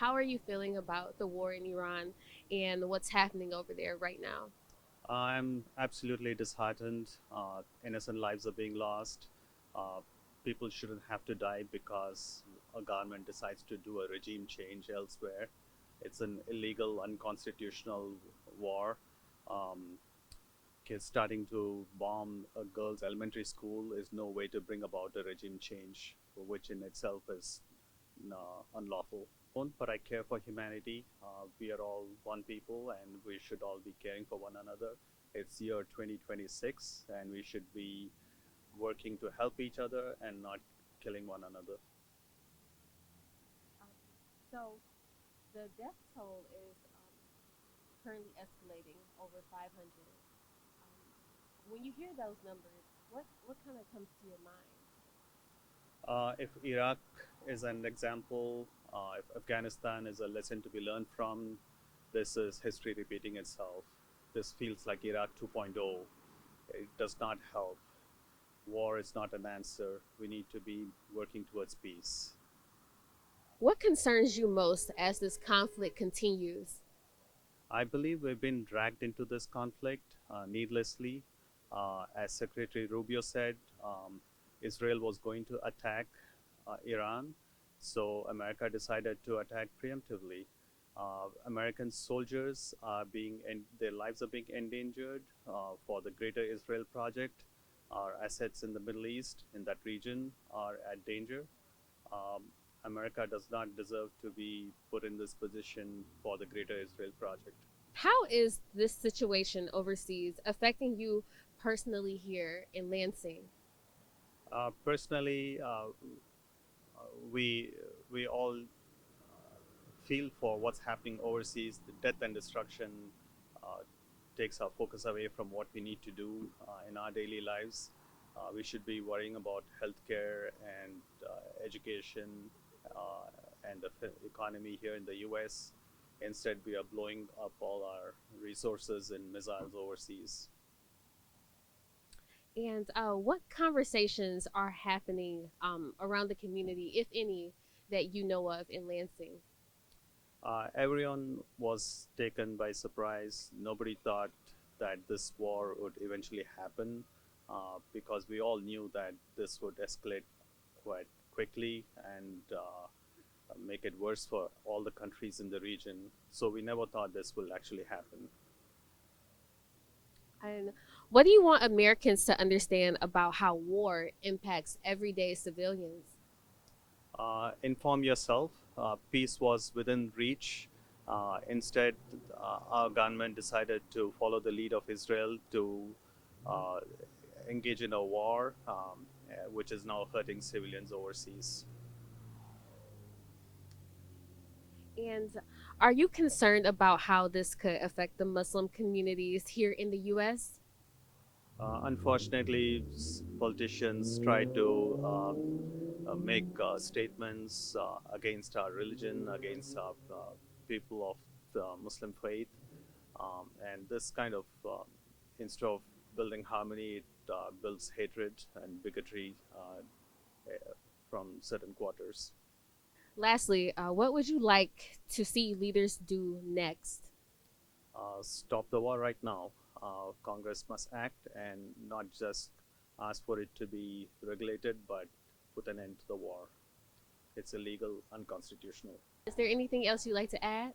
how are you feeling about the war in Iran and what's happening over there right now? I'm absolutely disheartened. Innocent lives are being lost. Uh, People shouldn't have to die because a government decides to do a regime change elsewhere. It's an illegal, unconstitutional war. Um, Kids starting to bomb a girls' elementary school is no way to bring about a regime change, which in itself is unlawful. But I care for humanity. We are all one people and we should all be caring for one another. It's year 2026 and we should be working to help each other and not killing one another. Um, so the death toll is currently escalating over 500. When you hear those numbers, what kind of comes to your mind? If Iraq is an example, if Afghanistan is a lesson to be learned from, this is history repeating itself. This feels like Iraq 2.0. It does not help. War is not an answer. We need to be working towards peace. What concerns you most as this conflict continues? I believe we've been dragged into this conflict needlessly. As Secretary Rubio said, Israel was going to attack Iran, so America decided to attack preemptively. American soldiers are their lives are being endangered for the Greater Israel Project. Our assets in the Middle East, in that region, are at danger. Um, America does not deserve to be put in this position for the Greater Israel Project. How is this situation overseas affecting you personally here in Lansing? Personally, we we all feel for what's happening overseas. The death and destruction uh, takes our focus away from what we need to do in our daily lives. We should be worrying about healthcare and education and the economy here in the U.S. Instead, we are blowing up all our resources in missiles overseas. And what conversations are happening around the community, if any, that you know of in Lansing? Everyone was taken by surprise. Nobody thought that this war would eventually happen because we all knew that this would escalate quite quickly and make it worse for all the countries in the region. So we never thought this will actually happen. And what do you want Americans to understand about how war impacts everyday civilians? Inform yourself. Peace was within reach. Instead, our government decided to follow the lead of Israel to uh, engage in a war, which is now hurting civilians overseas. And are you concerned about how this could affect the Muslim communities here in the US? Unfortunately, politicians try to make statements against our religion, against our people of the Muslim faith, and this kind of, instead of building harmony, it builds hatred and bigotry from certain quarters. Lastly, what would you like to see leaders do next? Stop the war right now. Congress must act and not just ask for it to be regulated, but put an end to the war. It's illegal, unconstitutional. Is there anything else you'd like to add?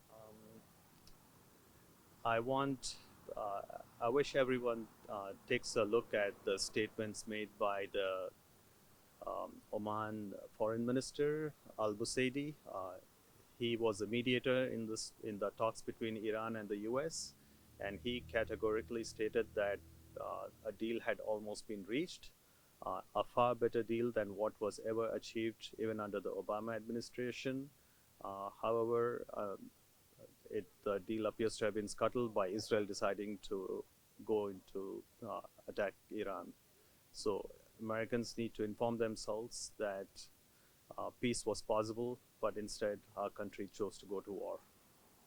I want, I wish everyone takes a look at the statements made by the Oman Foreign Minister Al Busaidi. He was a mediator in the talks between Iran and the U.S., and he categorically stated that a deal had almost been reached, a far better deal than what was ever achieved even under the Obama administration. However, the deal appears to have been scuttled by Israel deciding to go into attack Iran. So Americans need to inform themselves that peace was possible, but instead our country chose to go to war.